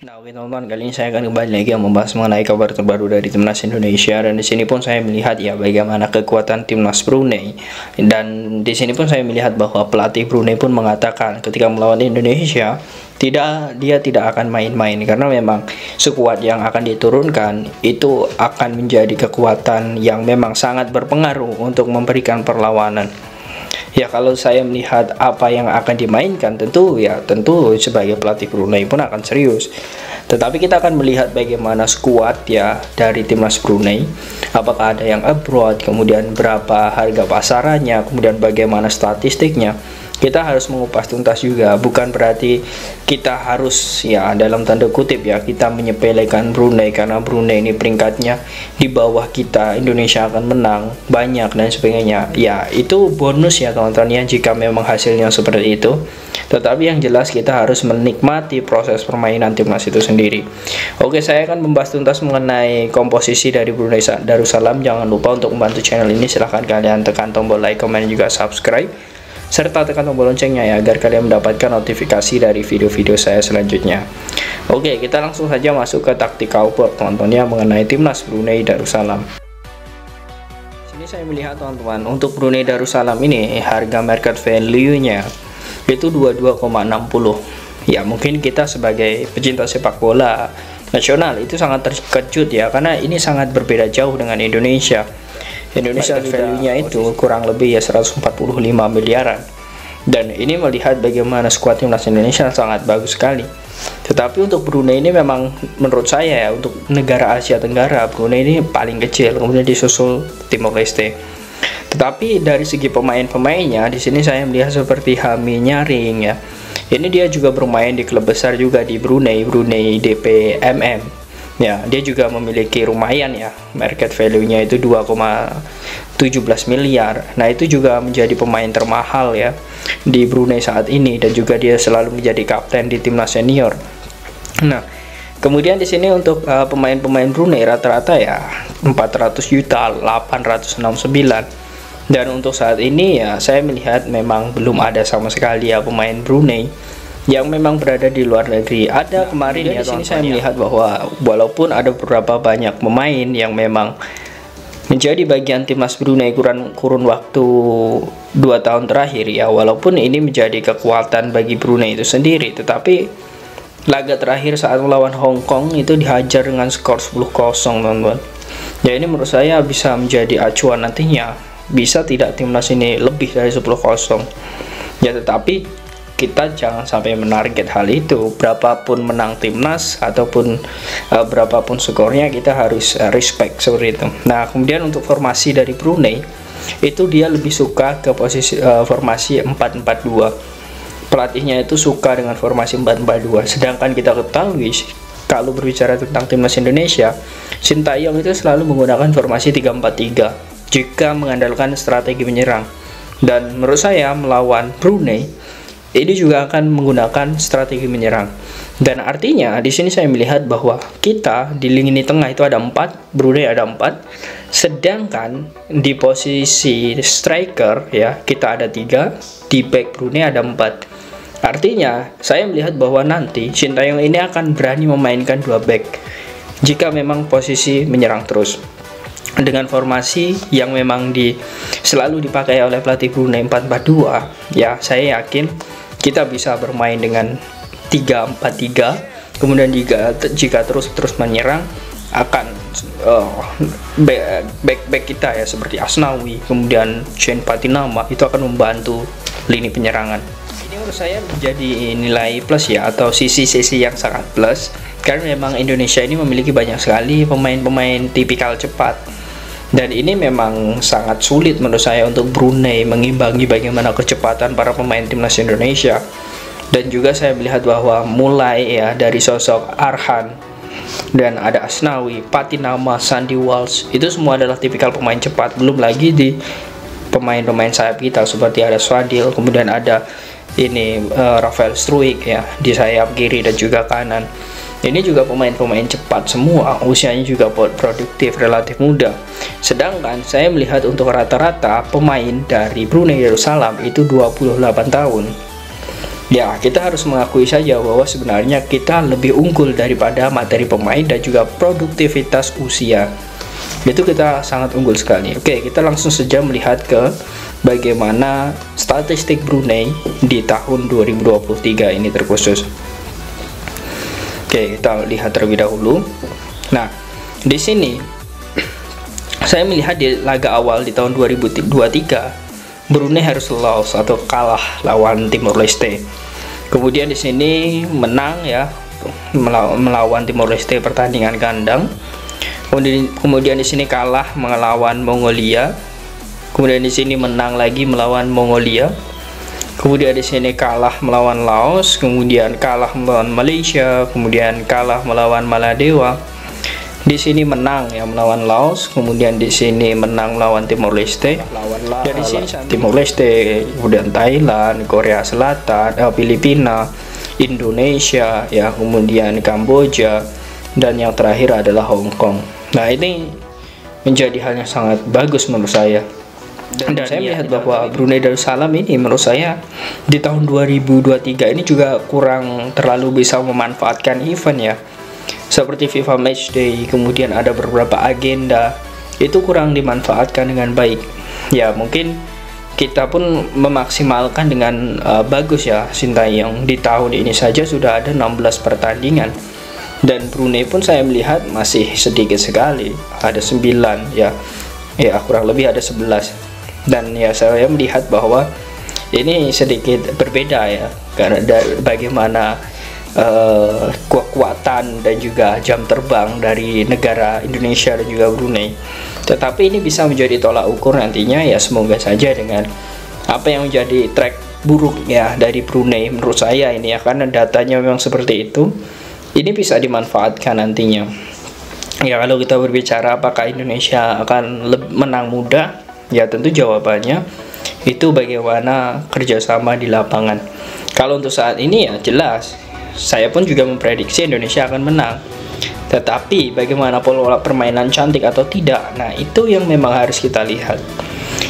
Nah, oke teman-teman, kali ini saya akan kembali lagi membahas mengenai kabar terbaru dari timnas Indonesia, dan di sini pun saya melihat ya bagaimana kekuatan timnas Brunei. Dan di sini pun saya melihat bahwa pelatih Brunei pun mengatakan ketika melawan Indonesia dia tidak akan main-main, karena memang skuad yang akan diturunkan itu akan menjadi kekuatan yang memang sangat berpengaruh untuk memberikan perlawanan. Ya, kalau saya melihat apa yang akan dimainkan, tentu sebagai pelatih Brunei pun akan serius. Tetapi kita akan melihat bagaimana skuad ya dari timnas Brunei, apakah ada yang abroad, kemudian berapa harga pasarannya, kemudian bagaimana statistiknya. Kita harus mengupas tuntas juga, bukan berarti kita harus ya dalam tanda kutip ya kita menyepelekan Brunei karena Brunei ini peringkatnya di bawah kita, Indonesia akan menang banyak dan sebagainya. Ya, itu bonus ya teman-teman ya jika memang hasilnya seperti itu. Tetapi yang jelas kita harus menikmati proses permainan timnas itu sendiri. Oke, saya akan membahas tuntas mengenai komposisi dari Brunei Darussalam. Jangan lupa untuk membantu channel ini, silahkan kalian tekan tombol like, komen, dan juga subscribe, serta tekan tombol loncengnya ya agar kalian mendapatkan notifikasi dari video-video saya selanjutnya. Oke, kita langsung saja masuk ke taktikal report teman-teman ya mengenai timnas Brunei Darussalam. Sini saya melihat teman-teman, untuk Brunei Darussalam ini harga market value-nya itu 22,60. Ya, mungkin kita sebagai pecinta sepak bola nasional itu sangat terkejut ya, karena ini sangat berbeda jauh dengan Indonesia. Indonesia value-nya itu kurang lebih ya 145 miliaran, dan ini melihat bagaimana skuad timnas Indonesia sangat bagus sekali. Tetapi untuk Brunei ini memang menurut saya ya, untuk negara Asia Tenggara Brunei ini paling kecil, kemudian disusul Timor Leste. Tetapi dari segi pemain-pemainnya di sini saya melihat seperti Hami Nyaring ya, ini dia juga bermain di klub besar juga di Brunei DPMM. Ya, dia juga memiliki lumayan ya, market value-nya itu 2,17 miliar. Nah, itu juga menjadi pemain termahal ya di Brunei saat ini, dan juga dia selalu menjadi kapten di timnas senior. Nah, kemudian di sini untuk pemain-pemain Brunei rata-rata ya 400 juta 869. Dan untuk saat ini ya saya melihat memang belum ada sama sekali ya pemain Brunei yang memang berada di luar negeri. Ada kemarin ya, di sini saya melihat bahwa walaupun ada beberapa banyak pemain yang memang menjadi bagian timnas Brunei kurun waktu 2 tahun terakhir ya, walaupun ini menjadi kekuatan bagi Brunei itu sendiri, tetapi laga terakhir saat melawan Hong Kong itu dihajar dengan skor 10-0 teman-teman. Ya, ini menurut saya bisa menjadi acuan nantinya, bisa tidak timnas ini lebih dari 10-0 ya. Tetapi kita jangan sampai menarget hal itu. Berapapun menang timnas ataupun berapapun skornya, kita harus respect seperti itu. Nah, kemudian untuk formasi dari Brunei itu dia lebih suka ke posisi formasi 4-4-2. Pelatihnya itu suka dengan formasi 4-4-2. Sedangkan kita ketahui kalau berbicara tentang timnas Indonesia, Sintayong itu selalu menggunakan formasi 3-4-3 jika mengandalkan strategi menyerang. Dan menurut saya melawan Brunei ini juga akan menggunakan strategi menyerang. Dan artinya di sini saya melihat bahwa kita di lini tengah itu ada 4, Brunei ada 4, sedangkan di posisi striker ya kita ada 3, di back Brunei ada 4. Artinya saya melihat bahwa nanti Sintayong ini akan berani memainkan 2 back jika memang posisi menyerang terus, dengan formasi yang memang selalu dipakai oleh pelatih Brunei 4-4-2 ya. Saya yakin kita bisa bermain dengan 3-4-3, kemudian jika terus menyerang akan back kita ya seperti Asnawi, kemudian Shane Patinama itu akan membantu lini penyerangan. Ini menurut saya menjadi nilai plus ya, atau sisi-sisi yang sangat plus, karena memang Indonesia ini memiliki banyak sekali pemain-pemain tipikal cepat. Dan ini memang sangat sulit menurut saya untuk Brunei mengimbangi bagaimana kecepatan para pemain timnas Indonesia. Dan juga saya melihat bahwa mulai ya dari sosok Arhan, dan ada Asnawi, Patinama, Sandy Walsh, itu semua adalah tipikal pemain cepat. Belum lagi di pemain-pemain sayap kita seperti ada Swadil, kemudian ada ini Rafael Struijk ya di sayap kiri dan juga kanan. Ini juga pemain-pemain cepat semua, usianya juga produktif, relatif muda. Sedangkan saya melihat untuk rata-rata pemain dari Brunei Darussalam itu 28 tahun. Ya, kita harus mengakui saja bahwa sebenarnya kita lebih unggul daripada materi pemain dan juga produktivitas usia. Itu kita sangat unggul sekali. Oke, kita langsung saja melihat ke bagaimana statistik Brunei di tahun 2023 ini terkhusus. Oke, kita lihat terlebih dahulu. Nah, di sini saya melihat di laga awal di tahun 2023 Brunei harus loss atau kalah lawan Timor Leste. Kemudian di sini menang ya, melawan Timor Leste pertandingan kandang. Kemudian di sini kalah melawan Mongolia. Kemudian di sini menang lagi melawan Mongolia. Kemudian di sini kalah melawan Laos, kemudian kalah melawan Malaysia, kemudian kalah melawan Maladewa. Di sini menang ya melawan Laos, kemudian di sini menang melawan Timor Leste. Dan di sini Timor Leste, kemudian Thailand, Korea Selatan, Filipina, Indonesia, ya kemudian Kamboja, dan yang terakhir adalah Hong Kong. Nah, ini menjadi hal yang sangat bagus menurut saya. Dan saya melihat bahwa Brunei Darussalam ini menurut saya di tahun 2023 ini juga kurang terlalu bisa memanfaatkan event ya. Seperti FIFA Matchday, kemudian ada beberapa agenda itu kurang dimanfaatkan dengan baik. Ya, mungkin kita pun memaksimalkan dengan bagus ya Sintayong. Di tahun ini saja sudah ada 16 pertandingan. Dan Brunei pun saya melihat masih sedikit sekali, ada 9 ya. Ya, kurang lebih ada 11. Dan ya saya melihat bahwa ini sedikit berbeda ya, karena bagaimana kekuatan dan juga jam terbang dari negara Indonesia dan juga Brunei. Tetapi ini bisa menjadi tolak ukur nantinya ya, semoga saja dengan apa yang menjadi track buruk ya dari Brunei menurut saya ini ya, karena datanya memang seperti itu, ini bisa dimanfaatkan nantinya. Ya, kalau kita berbicara apakah Indonesia akan menang mudah, ya tentu jawabannya itu bagaimana kerjasama di lapangan. Kalau untuk saat ini ya jelas saya pun juga memprediksi Indonesia akan menang, tetapi bagaimana pola permainan cantik atau tidak, nah itu yang memang harus kita lihat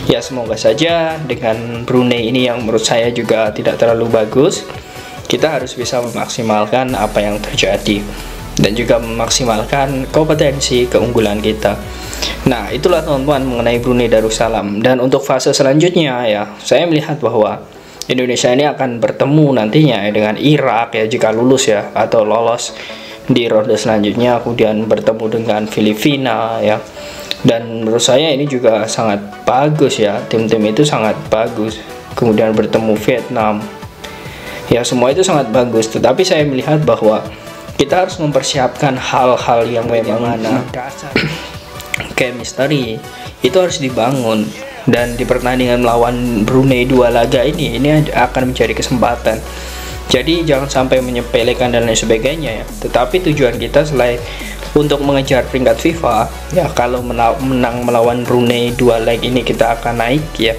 ya. Semoga saja dengan Brunei ini yang menurut saya juga tidak terlalu bagus, kita harus bisa memaksimalkan apa yang terjadi dan juga memaksimalkan kompetensi keunggulan kita. Nah, itulah teman-teman mengenai Brunei Darussalam. Dan untuk fase selanjutnya ya, saya melihat bahwa Indonesia ini akan bertemu nantinya ya dengan Irak ya, jika lulus ya atau lolos di ronde selanjutnya, kemudian bertemu dengan Filipina ya. Dan menurut saya ini juga sangat bagus ya, tim-tim itu sangat bagus. Kemudian bertemu Vietnam. Ya, semua itu sangat bagus, tetapi saya melihat bahwa kita harus mempersiapkan hal-hal yang memang chemistry itu harus dibangun. Dan di pertandingan melawan Brunei 2 laga ini akan menjadi kesempatan. Jadi jangan sampai menyepelekan dan lain sebagainya ya. Tetapi tujuan kita selain untuk mengejar peringkat FIFA ya, kalau menang melawan Brunei 2 leg ini kita akan naik ya.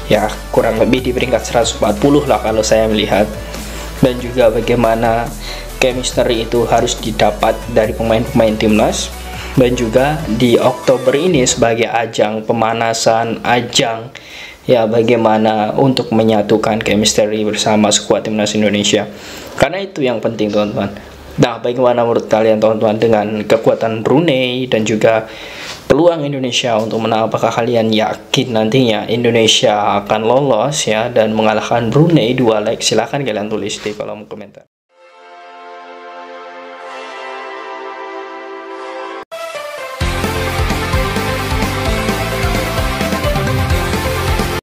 Ya kurang lebih di peringkat 140 lah kalau saya melihat. Dan juga bagaimana chemistry itu harus didapat dari pemain-pemain timnas. Dan juga di Oktober ini sebagai ajang pemanasan, ajang ya bagaimana untuk menyatukan chemistry bersama skuad timnas Indonesia, karena itu yang penting teman-teman. Nah, bagaimana menurut kalian teman-teman dengan kekuatan Brunei dan juga peluang Indonesia untuk menang? Apakah kalian yakin nantinya Indonesia akan lolos ya dan mengalahkan Brunei 2 leg? Silahkan kalian tulis di kolom komentar.